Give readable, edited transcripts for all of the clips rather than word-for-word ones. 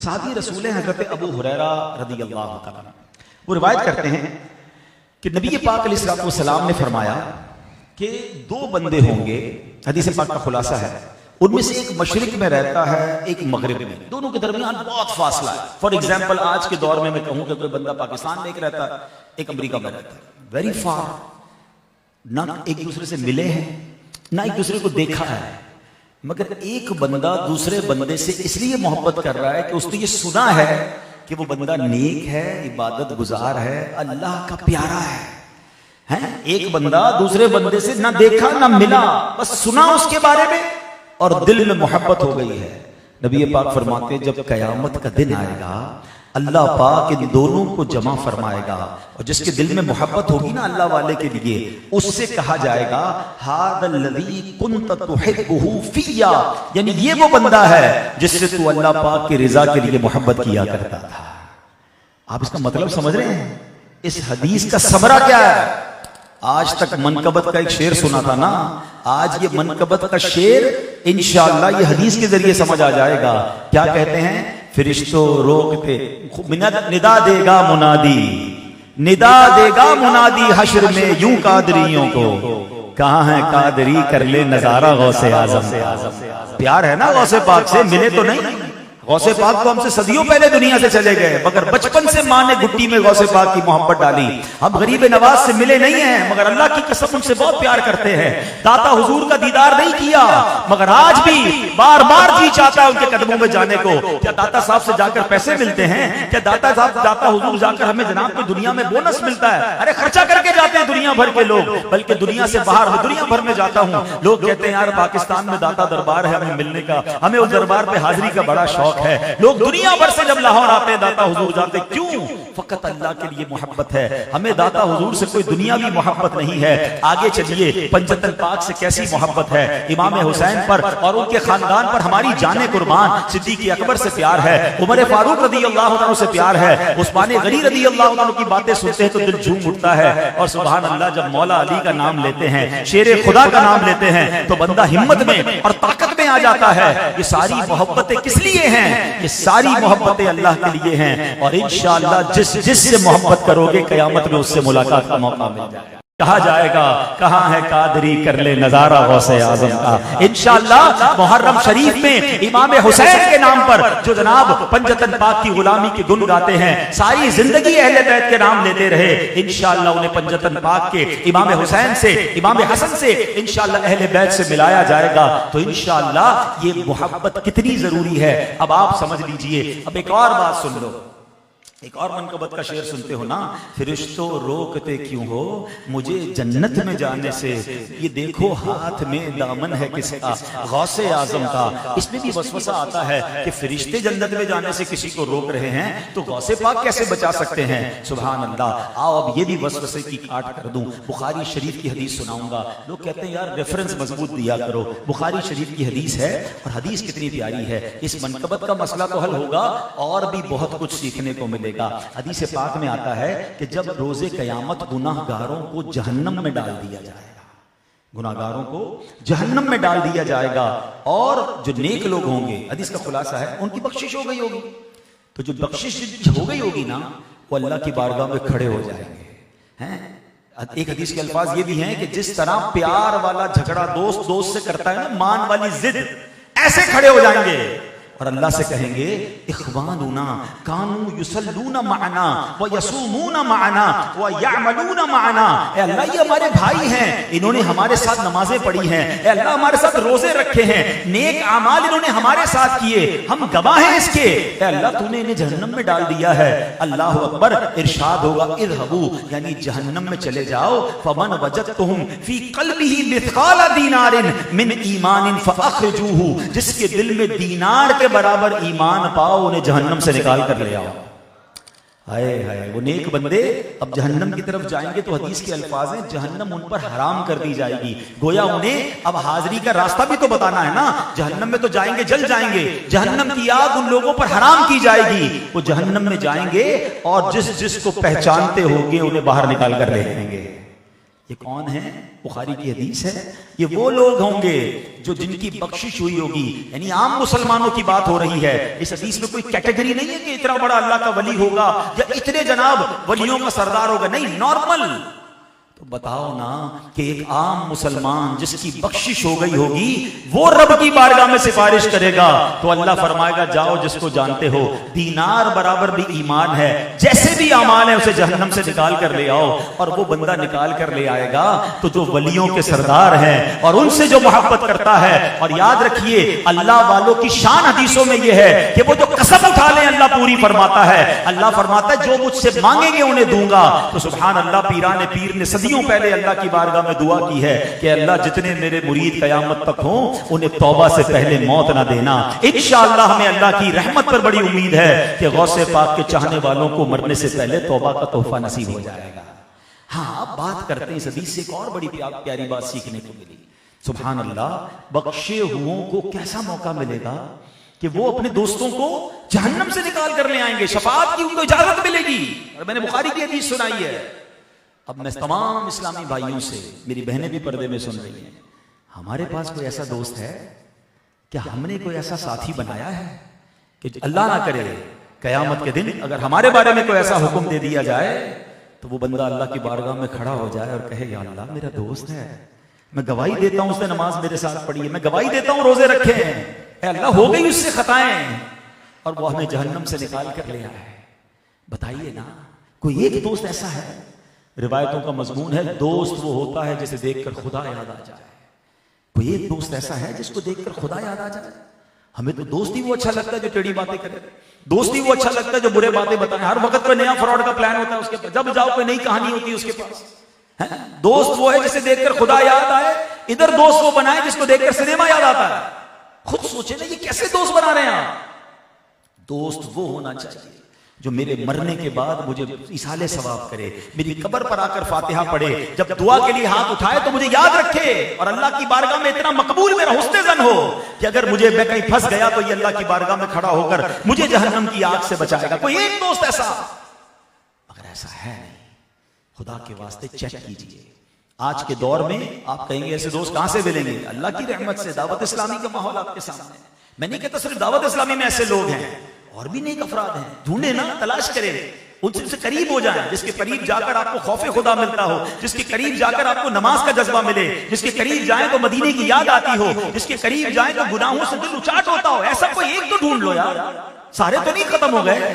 साहबी रसूल हैं हजरत अबू हुरैरा रदियल्लाहु तआला वो रिवायत करते हैं कि नबी पाक अलैहिस्सलाम ने फरमाया कि दो बंदे होंगे। हदीस पाक का खुलासा है, उनमें से एक मशरिक में रहता है, एक मगरिब में, दोनों के दरमियान बहुत फासला है। फॉर एग्जाम्पल आज के दौर में मैं कहूं कि कोई बंदा पाकिस्तान में एक रहता है, एक अमेरिका में रहता है, वेरी फार, ना एक दूसरे से मिले हैं ना एक दूसरे को देखा है, मगर एक बंदा दूसरे बंदे से इसलिए मोहब्बत कर रहा है कि उसने ये सुना है कि वो बंदा नेक है, इबादत गुजार है, अल्लाह का प्यारा है? एक बंदा दूसरे बंदे से ना देखा ना मिला, बस सुना उसके बारे में और दिल में मोहब्बत हो गई है। नबी पाक फरमाते हैं जब कयामत का दिन आएगा अल्लाह पाक इन दोनों को जमा फरमाएगा और जिसके दिल में मोहब्बत होगी ना अल्लाह वाले के लिए, उससे कहा जाएगा हादल्लज़ी कुन्त तुहिब्बुहु फिय्या, यानी ये वो बंदा है जिससे तू अल्लाह पाक की रिजा के लिए मोहब्बत किया करता था। आप इसका मतलब समझ रहे हैं? इस हदीस का समरा क्या है? आज तक मनकबत का एक शेर सुना था ना, आज ये मनकबत का शेर इंशाअल्लाह ये हदीस के जरिए समझ आ जाएगा। क्या कहते हैं? फिरिश्तों रोकते निदा देगा मुनादी, निदा देगा मुनादी हश्र में यूं कादरियों को, कहां है कादरी कर ले नजारा गौसे आजम। प्यार है ना गौसे पाक से, मिले तो नहीं, गौसे पाक तो हमसे सदियों पहले दुनिया से चले गए, मगर बचपन से माँ ने गुट्टी में गौसे पाक की मोहब्बत डाली। हम गरीब नवाज से मिले नहीं हैं, मगर अल्लाह की कसम उनसे बहुत प्यार करते हैं। दाता हुजूर का दीदार नहीं किया, मगर आज भी बार बार जी चाहता है उनके कदमों में जाने को। क्या दाता साहब से जाकर पैसे मिलते हैं? क्या दाता साहब दाता हुजूर जाकर हमें जनाब की दुनिया में बोनस मिलता है? अरे खर्चा करके जाते हैं दुनिया भर के लोग, बल्कि दुनिया से बाहर दुनिया भर में जाता हूँ, लोग कहते हैं यार पाकिस्तान में दाता दरबार है, हमें मिलने का, हमें उस दरबार पे हाजिरी का बड़ा शौक है। लोग दुनिया भर से जब लाहौर आते हैं दाता हुजूर जाते, क्यों? फकत अल्लाह के लिए मोहब्बत है। हमें दाता हुजूर से कोई दुनियावी मोहब्बत नहीं है। आगे चलिए, पंजतन पाक से कैसी मोहब्बत है, इमाम हुसैन पर और उनके खानदान पर हमारी जाने कुर्बान। सिद्दीक अकबर से प्यार है, उमर फारूक रदियल्लाहु अन्हु से प्यार है, उस्मान गनी रदियल्लाहु अन्हु की बातें सुनते हैं तो दिल झूम उठता है। और सुभान अल्लाह, जब मौला अली का नाम लेते हैं, शेर खुदा का नाम लेते हैं, तो बंदा हिम्मत में और ताकत में आ जाता है। ये सारी मोहब्बतें किस लिए हैं? ये सारी मोहब्बतें अल्लाह के लिए हैं। और इंशाअल्लाह जिससे मोहब्बत करोगे कयामत में उससे मुलाकात का मौका मिल जाएगा। कहा जाएगा कहां है कादरी कर ले नजारा गौसे आजम का। इंशाअल्लाह मुहर्रम शरीफ में इमाम हुसैन के नाम पर जो जनाब पंजतन पाक की गुलामी के गुन गाते हैं, सारी जिंदगी अहले बैत के नाम लेते रहे, इंशाअल्लाह उन्हें पंजतन पाक के इमाम हुसैन से, इमाम हसन से इंशाअल्लाह अहले बैत से मिलाया जाएगा। तो इंशाअल्लाह ये मोहब्बत कितनी जरूरी है अब आप समझ लीजिए। अब एक और बात सुन लो, एक और मनकबत का शेर सुनते हो ना, फिरिश्तों रोकते क्यों हो मुझे जन्नत में जाने से, ये देखो हाथ में दामन है किसका, गौसे आजम का। इसमें भी वसवसा आता है कि फिरिश्ते जन्नत में जाने से किसी को रोक रहे हैं तो गौसे पाक कैसे बचा सकते हैं? सुभान अल्लाह। आओ अब ये भी वसवसे की काट कर दूं। बुखारी शरीफ की हदीस सुनाऊंगा। लोग कहते हैं यार रेफरेंस मजबूत दिया करो, बुखारी शरीफ की हदीस है और हदीस कितनी प्यारी है। इस मनकबत का मसला तो हल होगा और भी बहुत कुछ सीखने को मिलेगा। हदीस पाक में आता है कि जब रोजे कयामत गुनाहगारों को जहन्नम में डाल दिया जाएगा, गुनाहगारों को जहन्नम में डाल दिया जाएगा और जो नेक लोग होंगे, हदीस का खुलासा है, उनकी बख्शिश हो गई होगी। तो जो बख्शिश हो गई होगी ना, वो अल्लाह की बारगाह में खड़े हो जाएंगे। हैं? एक हदीस के अल्फाज ये भी हैं कि जिस तरह प्यार वाला झगड़ा दोस्त दोस्त से करता है ना, मान वाली जिद, ऐसे खड़े हो जाएंगे और अल्लाह से कहेंगे इख्वानुना कानू युसल्लूना माना व यसूमूना माना व यअमलूना माना। ए अल्लाह, ये हमारे भाई हैं, इन्होंने हमारे साथ नमाजें पढ़ी हैं, ए अल्लाह हमारे साथ रोजे रखे हैं, नेक आमाल इन्होंने हमारे साथ किए, हम गवाह हैं इसके। ए अल्लाह, तूने इन्हें जहन्नम में डाल दिया है। अल्लाह अकबर। इरशाद होगा इरहबू, यानी जहन्नम में चले जाओ। फमन वजदतुहुम फी क़ल्बिही मिथक़ाल दीनारिन मिन ईमानिन फअखरिजूहु, जिसके दिल में दीनार के बराबर ईमान पाओ उन्हें जहन्नम से निकाल कर ले आओ। हाय हाय, वो नेक बंदे अब जहन्नम की तरफ जाएंगे तो हदीस के अल्फाज हैं जहन्नम उन पर हराम कर दी जाएगी। गोया उन्हें अब हाजिरी का रास्ता भी तो बताना है ना। जहन्नम में तो जाएंगे, जल जाएंगे, जहन्नम की आग उन लोगों पर हराम की जाएगी। वो जहन्नम में जाएंगे और जिस जिसको पहचानते होंगे उन्हें बाहर निकाल कर ले जाएंगे। ये कौन है? बुखारी की हदीस है। ये वो लोग होंगे जो जिनकी बख्शिश हुई होगी, यानी आम मुसलमानों की बात हो रही है। इस हदीस में कोई कैटेगरी नहीं है कि इतना बड़ा अल्लाह का वली होगा या इतने जनाब वलियों का सरदार होगा, नहीं, नॉर्मल। तो बताओ ना कि एक आम मुसलमान जिसकी बख्शिश हो गई होगी वो रब की बारगाह में सिफारिश करेगा तो अल्लाह फरमाएगा जाओ जिसको जानते हो दीनार बराबर भी ईमान है, जैसे भी अमाल है उसे जहन्नम से निकाल कर ले आओ। और वो बंदा निकाल कर ले आएगा तो जो वलियों के सरदार हैं और उनसे जो मोहब्बत करता है। और याद रखिए अल्लाह वालों की शान हदीसों में यह है कि वो जो कसम उठा ले अल्लाह पूरी फरमाता है। अल्लाह फरमाता है जो मुझसे मांगेंगे उन्हें दूंगा। तो सुभान अल्लाह, पीराने पीर ने सदियों पहले अल्लाह की बारगाह में दुआ की है कि अल्लाह जितने मेरे मुरीद कयामत तक हों उन्हें तौबा से पहले मौत ना देना। इंशाअल्लाह हमें अल्लाह की रहमत पर बड़ी उम्मीद है कि गौसे पाक के चाहने वालों को मरने से पहले तौबा का तोहफा नसीब हो जाएगा। हाँ, अब बात करते हैं इस हदीस से एक और बड़ी प्यारी बात सीखने को मिली। सुभान अल्लाह, बख्शे हुओं को कैसा मौका मिलेगा कि वो अपने दोस्तों को जहन्नम से निकाल कर ले आएंगे, शफाअत की उनको इजाजत मिलेगी। और मैंने बुखारी की हदीस सुनाई है। अब मैं तमाम इस्लामी भाइयों से, मेरी बहनें भी पर्दे में सुन रही हैं, हमारे पास कोई ऐसा दोस्त है? क्या हमने कोई ऐसा साथी बनाया है कि अल्लाह ना करे कयामत के दिन अगर हमारे बारे में कोई ऐसा हुक्म दे दिया जाए तो वो बंदा अल्लाह की बारगाह में खड़ा हो जाए और कहे या अल्लाह मेरा दोस्त है, मैं गवाही देता हूं उसने नमाज मेरे साथ पढ़ी है, मैं गवाही देता हूं रोजे रखे हैं, अल्लाह हो गई उससे खताएं, और वो हमें जहन्नम से निकाल कर ले आए। बताइए ना, कोई एक दोस्त ऐसा है? रिवायतों का मजमून है दोस्त वो होता है जिसे देखकर खुदा याद आ जाए। कोई एक दोस्त ऐसा है जिसको देखकर खुदा याद आ जाए? हमें तो दोस्त ही वो अच्छा लगता है जो टेढ़ी बातें करे, दोस्त ही वो अच्छा लगता है जो बुरे बातें बताए। हर वक्त कोई नया फ्रॉड का प्लान होता है उसके पास, जब जाओ कोई नई कहानी होती है उसके पास। दोस्त वो है जिसे देखकर खुदा याद आए। इधर दोस्त वो बनाए जिसको देखकर सिनेमा याद आता है। खुद सोचे ना ये कैसे दोस्त बना रहे हैं आप? दोस्त वो होना चाहिए जो मेरे मरने के बाद मुझे इसाले सवाब करे, मेरी कब्र पर आकर फातिहा पढ़े, जब दुआ के लिए हाथ उठाए तो मुझे याद रखे और अल्लाह की बारगाह में इतना मकबूल मेरा हुस्ने ज़न हो कि अगर मुझे मैं कहीं फंस गया तो ये अल्लाह की बारगाह में खड़ा होकर मुझे जहन्नम की आग से बचाएगा। कोई एक दोस्त ऐसा, अगर ऐसा है नहीं, खुदा के वास्ते चेक कीजिए। आज के दौर में आप कहेंगे ऐसे दोस्त कहां से मिलेंगे? अल्लाह की रहमत से दावत इस्लामी का माहौल आपके सामने। मैं नहीं कहता सिर्फ दावत इस्लामी में ऐसे लोग हैं, और भी नेक अफराद हैं, ढूंढे ना, तलाश करें, उनसे करीब हो जाएं, जिसके करीब जाकर आपको खौफे खुदा मिलता हो, जिसके करीब जाकर आपको नमाज का जज्बा मिले, जिसके करीब जाए तो मदीने की याद आती हो, जिसके करीब जाए तो गुनाहों से दिल उचाट होता हो। ऐसा कोई एक तो ढूंढ लो यार, सारे तो नहीं खत्म हो गए हैं।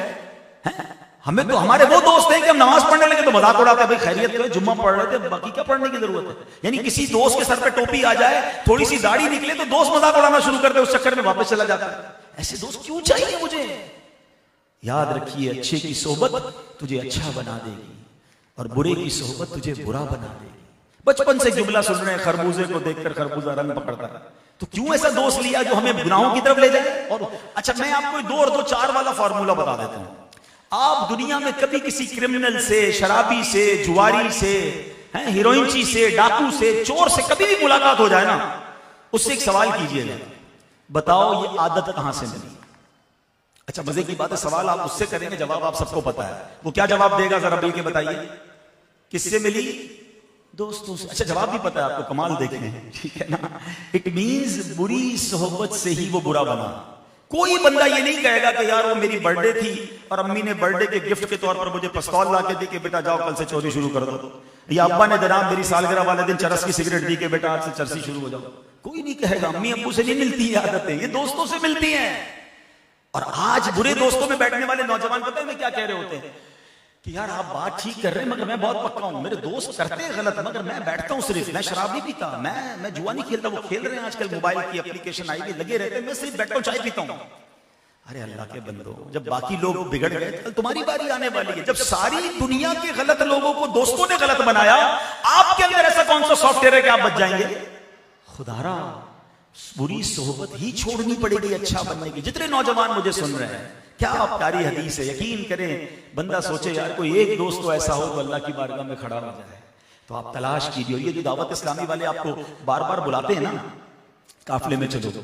हमें तो हमारे वो दोस्त हैं कि हम नमाज पढ़ने लगे तो मजाक उड़ाते हैं, भाई खैरियत है, जुम्मा पढ़ रहे थे, बाकी क्या पढ़ने की जरूरत है। यानी किसी दोस्त के सर पे टोपी आ जाए, थोड़ी सी दाढ़ी निकले तो दोस्त मजाक उड़ाना शुरू कर दे, उस चक्कर में वापस चला जाता है। ऐसे दोस्त क्यों चाहिए मुझे? याद रखिए, अच्छे की सोहबत तुझे अच्छा बना देगी और बुरे की सोहबत तुझे बुरा बना देगी। बचपन से जुमला सुन रहे हैं, खरबूजे को देखकर खरबूजा रंग पकड़ता है, तो क्यों ऐसा दोस्त लिया जो हमें गुनाहों की तरफ ले जाए? और अच्छा, मैं आपको 2 और 2 4 वाला फॉर्मूला बता देता हूं। आप दुनिया में कभी किसी क्रिमिनल से, शराबी से, जुआरी से, हीरोइनची से, डाकू से, चोर से कभी भी मुलाकात हो जाए ना, उससे एक सवाल कीजिएगा, बताओ ये आदत कहां से मिली? अच्छा, मजे की बात है, सवाल आप उससे करेंगे, जवाब आप सबको पता है, वो क्या जवाब देगा जरा मिल के बताइए। किससे मिली? दोस्तों से। अच्छा, जवाब भी पता है आपको, कमाल देखे हैं, ठीक है ना। इट मींस बुरी सोहबत से ही वो बुरा बना। कोई बंदा ये नहीं कहेगा कि यार वो मेरी बर्थडे थी और अम्मी ने बर्थडे के गिफ्ट के तौर पर मुझे पिस्तौल ला के दी कि बेटा जाओ कल से चोरी शुरू कर दो, या अब्बा ने जनाब मेरी सालगिरह वाले दिन चरस की सिगरेट दी कि बेटा आज से चरसी शुरू हो जाओ। कोई नहीं कहेगा। अम्मी अब्बू से नहीं मिलती है आदतें, ये दोस्तों से मिलती हैं। और आज बुरे दोस्तों में बैठने वाले नौजवान पता है मैं क्या कह रहे होते हैं कि यार आप बात ठीक कर रहे हैं मगर मैं बहुत पक्का हूं, मेरे दोस्त करते हैं गलत मगर मैं बैठता हूं सिर्फ, मैं शराब नहीं पीता, मैं जुआ नहीं खेलता, वो खेल रहे हैं आजकल, मोबाइल की एप्लीकेशन आई हुई लगे रहते हैं, मैं सिर्फ बैठता हूं चाय पीता हूं। अरे अल्लाह के बंदो, जब बाकी लोग बिगड़ गए कल तुम्हारी बारी आने वाली है। जब सारी दुनिया के गलत लोगों को दोस्तों ने गलत बनाया, आपके अंदर ऐसा कौन सा सॉफ्टवेयर है कि आप बच जाएंगे? खुदारा, बुरी सोहबत ही छोड़नी पड़ेगी अच्छा बनने की। जितने नौजवान मुझे सुन रहे हैं, क्या आप प्यारी हदीस है, यकीन करें, बंदा सोचे यार कोई एक दोस्त तो ऐसा हो तो अल्लाह की बारगाह में खड़ा हो जाए, तो आप तलाश कीजिए। ये जो दावत इस्लामी वाले आपको बार बार बुलाते हैं ना, काफिले में चलो,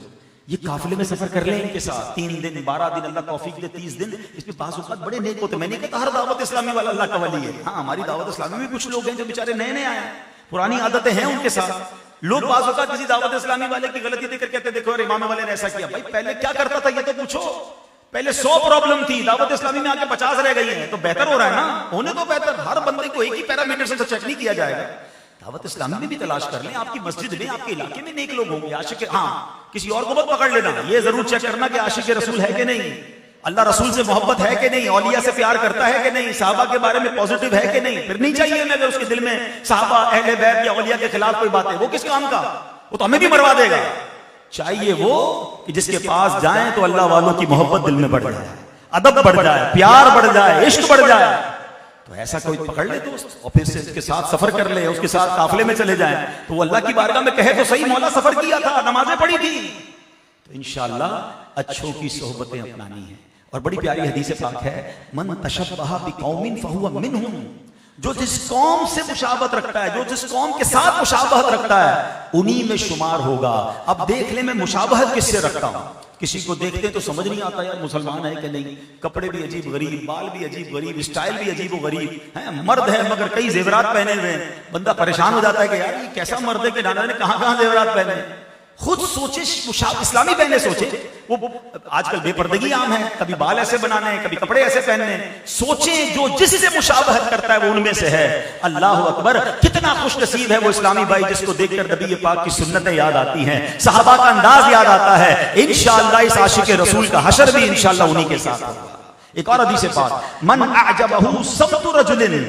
ये काफिले में सफर कर ले इनके साथ 3 दिन 12 दिन, अल्लाह तौफीक दे 30 दिन, इसमें बाज़ औक़ात बड़े नेक होते। मैंने कहता हर दावत इस्लामी वाला अल्लाह का वली है। हाँ, हमारी दावत इस्लामी में भी कुछ लोग हैं जो बेचारे नए नए आए हैं, पुरानी आदतें हैं उनके साथ। लोग बाज़ औक़ात किसी दावत इस्लामी वाले की गलती देखकर कहते देखो यार इमाम वाले ने ऐसा किया। भाई पहले क्या करता था ये तो पूछो। पहले 100 प्रॉब्लम थी, दावत इस्लामी में आके 50 रह गई है, तो बेहतर हो रहा है ना, होने तो बेहतर। हर बंदे को एक ही पैरामीटर से तो चेक नहीं किया जाएगा। दावत इस्लामी में भी तलाश कर लें, आपकी मस्जिद में आपके इलाके में नेक लोग होंगे, आशिक, हाँ किसी और को मत पकड़ लेना, ये जरूर चेक करना कि आशिक रसूल है कि नहीं, अल्लाह रसूल से मोहब्बत है कि नहीं, औलिया से प्यार करता है कि नहीं, सहाबा के बारे में पॉजिटिव है कि नहीं। फिर नहीं चाहिए हमें अगर उसके दिल में सहाबा अहले बैत या औलिया के खिलाफ कोई बात है, वो किस काम का, वो तो हमें भी मरवा देगा। चाहिए वो कि जिसके पास जाए तो अल्लाह वालों की मोहब्बत दिल में बढ़ जाए, अदब बढ़ जाए, प्यार बढ़ जाए, इश्क बढ़ जाए। तो ऐसा कोई पकड़ ले दोस्त और फिर से उसके साथ सफर कर ले, उसके साथ काफिले में चले जाए, तो वो अल्लाह की बारगाह में कहे तो सही मौला सफर किया था, नमाजें पढ़ी थी। तो इंशाअल्लाह अच्छों की सोहबतें अपनानी है। और बड़ी प्यारी हदीस पाक है, मन तशब्बहा बिकौमिन फहुवा मिनहुम, जो जिस कौम से मुशाबहत रखता है, जो जिस कौम के साथ मुशाबहत रखता है उन्हीं में शुमार होगा। अब देख ले मैं मुशाबहत किससे रखता हूं। किसी को देखते तो समझ नहीं आता यार मुसलमान है कि नहीं, कपड़े भी अजीब गरीब, बाल भी अजीब गरीब, स्टाइल भी अजीब गरीब है, मर्द है मगर कई जेवरात पहने हुए हैं। बंदा परेशान हो जाता है कि यार ये कैसा मर्द है कि नाना ने कहां जेवरात पहने। खुद सोचे, इस्लामी पहने सोचे। वो आजकल बेपर्दगी आम है, कभी बाल ऐसे बनाने, कभी कपड़े ऐसे पहनने। सोचे जो जिससे मुशाबहत करता है वो उनमें से है। अल्लाह अकबर, कितना खुश नसीब है वो इस्लामी भाई जिसको देखकर नबी पाक की सुन्नतें याद आती हैं, सहाबा का अंदाज याद आता है। इंशाअल्लाह इस आशिक रसूल का हशर भी इंशाअल्लाह उन्हीं के साथ होगा। एक और हदीस पाक, मन अअजबहु सब्तु रजुलिन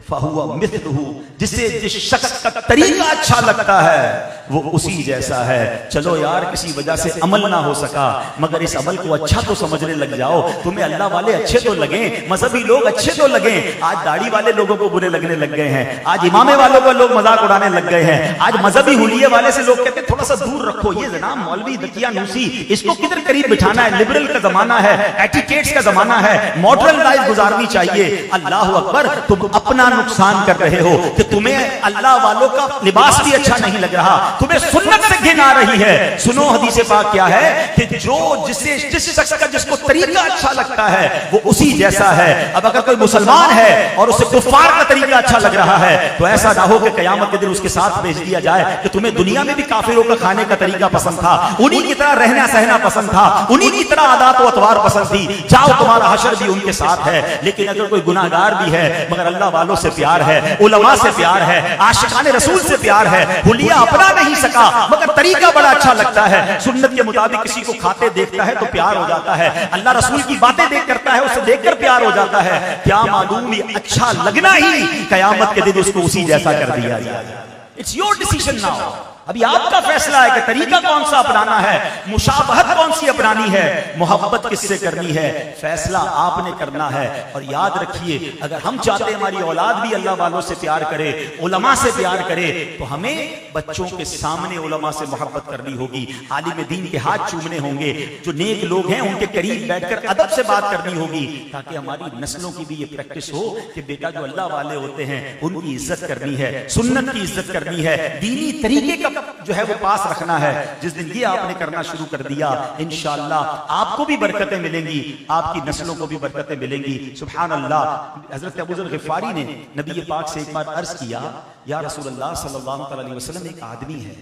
फहुवा मिथलुहु, जिसे जिस शख्स का तरीका अच्छा लगता है वो उसी जैसा है। चलो यार किसी वजह से अमल ना हो सका, मगर इस अमल को अच्छा तो समझने लग जाओ। तुम्हें अल्लाह वाले अच्छे तो लगे, मजहबी लोग अच्छे तो लगे, आज दाढ़ी वाले लोगों को बुरे लगने लग गए हैं, आज इमामे वालों का लोग मजाक उड़ाने लग गए हैं, आज मजहबी हुलिये वाले से लोग कहते हैं थोड़ा सा दूर रखो, ये जनाब मौलवी दकियानूसी, इसको किधर करीब बिठाना है, लिबरल का जमाना है, एटिकेट्स का जमाना है, मॉडर्न लाइफ गुजारनी चाहिए। अल्लाह अकबर, तुम अपना नुकसान कर रहे हो कि तुम्हें अल्लाह वालों का लिबास भी अच्छा नहीं लग रहा, तुम्हें सुन्नत से घिन आ रही है। सुनो हदीस पाक क्या है कि जो जिस शख्स का जिसको तरीका अच्छा लगता है वो उसी जैसा है। अब अगर कोई मुसलमान है और उसे कुफार का तरीका अच्छा लग रहा है तो ऐसा ना हो कि कयामत के दिन उसके साथ भेज दिया जाए कि तुम्हें दुनिया में भी काफिरों का खाने का तरीका पसंद था, उन्हीं की तरह रहना सहना पसंद था, उन्हीं की तरह आदात व अतवार पसंद थी, जाओ तुम्हारा हशर भी उनके साथ है। लेकिन अगर कोई गुनाहगार भी है मगर अल्लाह वालों से प्यार है, उलमा से प्यार है, आशिकाने रसूल से प्यार है, हुलिया अपना नहीं सका मगर तरीका बड़ा अच्छा लगता है, सुन्नत के मुताबिक किसी को खाते देखता है तो प्यार हो जाता है, अल्लाह रसूल की बातें देख करता है उसे देखकर प्यार हो जाता है, क्या मालूम ये अच्छा लगना ही कयामत के दिन उसको उसी जैसा कर दिया जाए। It's your decision now. अभी आपका फैसला है कि तरीका कौन सा अपनाना है, मुशाबहत कौन सी अपनानी है, मोहब्बत किससे करनी है, फैसला आपने करना है। और याद रखिए अगर हम चाहते हैं हमारी औलाद भी अल्लाह वालों से प्यार करे, उलमा से प्यार करे, तो हमें बच्चों के सामने उलमा से मोहब्बत करनी होगी, आलिम दीन के हाथ चूमने होंगे, जो नेक लोग हैं उनके करीब बैठकर अदब से बात करनी होगी, ताकि हमारी नस्लों की भी ये प्रैक्टिस हो कि बेटा जो अल्लाह वाले होते हैं उनकी इज्जत करनी है, सुन्नत की इज्जत करनी है, दीनी तरीके का जो है वो पास रखना है। जिस दिन ये आपने करना शुरू कर दिया इंशाअल्लाह आपको भी बरकतें मिलेंगी, आपकी नस्लों को भी बरकतें मिलेंगी। सुभान अल्लाह। हजरत अबू ज़र ग़िफ़ारी ने नबी पाक से एक बार अर्ज किया, या रसूलल्लाह सल्लल्लाहु अलैहि वसल्लम, एक आदमी है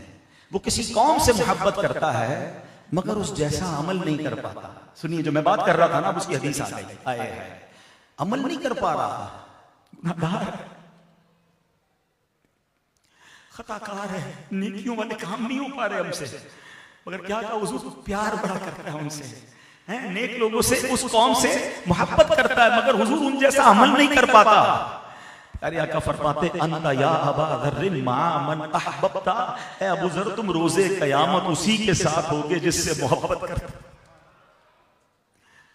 वो किसी कौम से मोहब्बत करता है मगर उस जैसा अमल नहीं कर पाता। सुनिए जो मैं बात कर रहा था ना उसकी हदीस आ गई, आए अमल नहीं कर पा रहा, गुनाहगार, खताकार है, नेकियों वाले काम नहीं हो पा रहे हमसे, मगर क्या कहा हुजूर प्यार बड़ा करता है उनसे, हैं नेक लोगों से, उस कौम से मोहब्बत करता है मगर हुजूर उन जैसा अमल नहीं कर पाता। अरे आका फरमाते अंता या अबा ज़र्रिन मा मन अहबब्ता, ए अबू ज़र तुम रोजे कयामत उसी के साथ होगे जिससे मोहब्बत करते।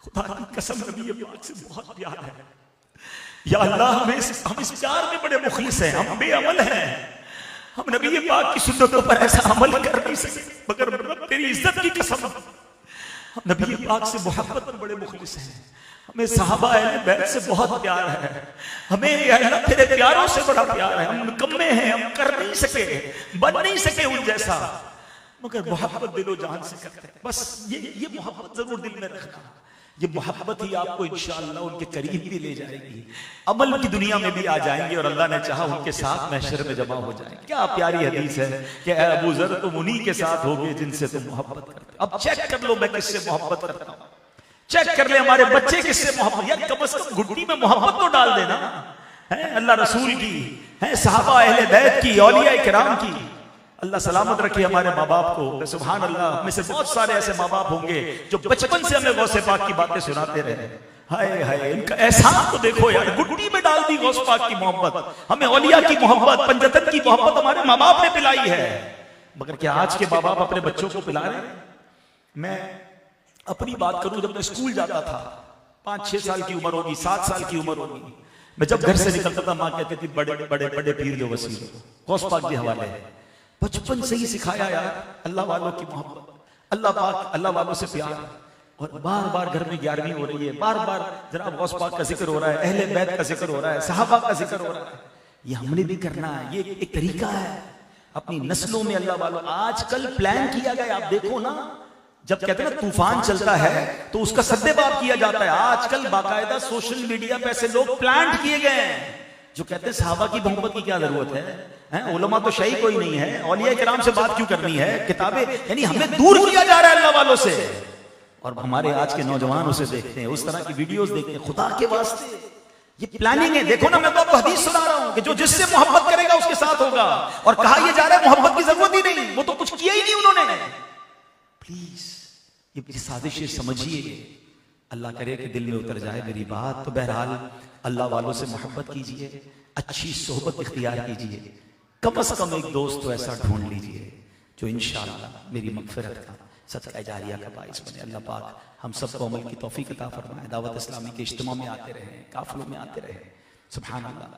खुदा की कसम नबी पाक से बहुत प्यार है, या अल्लाह हम इस प्यार में बड़े मुखलिस हैं, हम बेअमल हैं, हम नबी पाक की सुन्नतों पर ऐसा अमल कर नहीं सकते, मगर तेरी इज्जत की कसम हम नबी पाक से मोहब्बत पर बड़े मुखलिस हैं, हमें सहाबा अहले बैत से बहुत प्यार है, हमें या अल्लाह तेरे प्यारों से बड़ा प्यार है, हम निकम्मे हैं, हम कर नहीं सके, बन नहीं सके उन जैसा, मगर मोहब्बत दिलो जान से करते हैं। बस ये मोहब्बत जरूर दिल में रखना, ये मोहब्बत ही आपको इंशाअल्लाह उनके करीब भी ले जाएगी, अमल की दुनिया में भी आ जाएंगे और अल्लाह ने चाहा उनके साथ महशर में जमा हो जाएंगे। क्या प्यारी हदीस है कि ऐ अबू ज़र तुम उन्हीं के साथ होगे जिनसे तुम मोहब्बत करते हो। अब चेक कर लो मैं किससे मोहब्बत करता हूँ, चेक कर ले हमारे बच्चे किससे मोहब्बत, यार कम से कम घुट्टी में मोहब्बत तो डाल देना है अल्लाह रसूल की, है सहाबा अहले बैत की, औलिया किराम की। अल्लाह सलामत रखे हमारे माँ बाप को। सुभान अल्लाह, में से बहुत सारे ऐसे माँ बाप होंगे जो बचपन से हमें गौसे पाक की बातें सुनाते रहे। हाय हाय, इनका एहसान तो देखो यार, गुड्डी में डाल दी गौस पाक की मोहब्बत, हमें औलिया की मोहब्बत, पंजतन की मोहब्बत हमारे माँ बाप ने पिलाई है। मगर क्या आज के माँ बाप अपने बच्चों को पिला रहे हैं? मैं अपनी बात करूं, जब मैं स्कूल जाता था, 5-6 साल की उम्र होगी, 7 साल की उम्र होगी, मैं जब घर से निकलता था माँ कहती थी बड़े बड़े बड़े पीर जो वसील गौस पाक के हवाले है। बचपन से ही सिखाया यार अल्लाह वालों की मोहब्बत, अल्लाह पाक, अल्लाह वालों से प्यार। और बार बार घर में 11वीं हो रही है, बार बार जनाब गौस पाक का जिक्र हो रहा है, अहले बैत का जिक्र हो रहा है, सहाबा का जिक्र हो रहा है। ये हमने भी करना है, ये एक तरीका है अपनी नस्लों में अल्लाह वालों। आजकल प्लान किया गया, आप देखो ना, जब कहते हैं ना तूफान चलता है तो उसका सद्देबाब किया जाता है। आजकल बाकायदा सोशल मीडिया पे ऐसे लोग प्लांट किए गए हैं जो कहते हैं सहाबा की मोहब्बत की क्या जरूरत है, उलमा तो शही कोई नहीं है, औलिया किराम से बात क्यों करनी है, किताबें, यानी हमें दूर किया जा रहा है अल्लाह वालों से। और हमारे आज के नौजवान उसे देखते हैं, उस तरह की वीडियोस देखते हैं। खुदा के वास्ते ये प्लानिंग है। देखो ना, मैं तो आपको हदीस सुना रहा हूं कि जो जिससे मोहब्बत करेगा उसके साथ होगा, और कहा यह जा रहा है मोहब्बत की जरूरत ही नहीं, वो तो कुछ किया ही नहीं उन्होंने। प्लीज ये साजिशें समझिए, अल्लाह करे कि दिल में उतर जाए मेरी बात। तो बहरहाल अल्लाह वालों से मोहब्बत कीजिए, अच्छी सोहबत इख्तियार कीजिए, कम से कम एक दोस्त तो ऐसा ढूंढ लीजिए जो इंशाअल्लाह मेरी मगफिरत का, सदका जारिया का बाइस बने। अल्लाह पाक हम सबको अमल की तौफीक अता फरमाए, दावत इस्लामी के इज्तिमा में आते रहे, काफिलों में आते रहे। सुभान अल्लाह,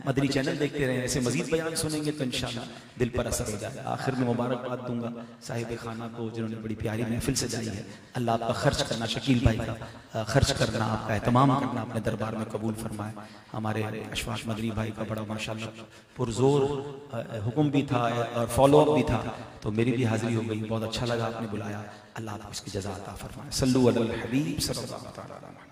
मदनी चैनल देखते रहे, ऐसे मजीद बयान सुनेंगे तो इंशाअल्लाह दिल पर असर हो जाएगा। आखिर में मुबारकबाद दूंगा साहिब खाना को जिन्होंने बड़ी प्यारी महफिल सजाई है। अल्लाह आपका खर्च करना, शकील भाई का खर्च करना, आपका एहतमाम करना अपने दरबार में कबूल फरमाए। हमारे अशफाक मदनी भाई का बड़ा माशाअल्लाह पुरजोर हुक्म भी था और फॉलो अप भी था, तो मेरी भी हाजिरी हो गई, बहुत अच्छा लगा आपने बुलाया। अल्लाह आपको इसकी जज़ा अता फरमाए। सल्लु अलल हबीब सल्लल्लाहु अलैहि वसल्लम।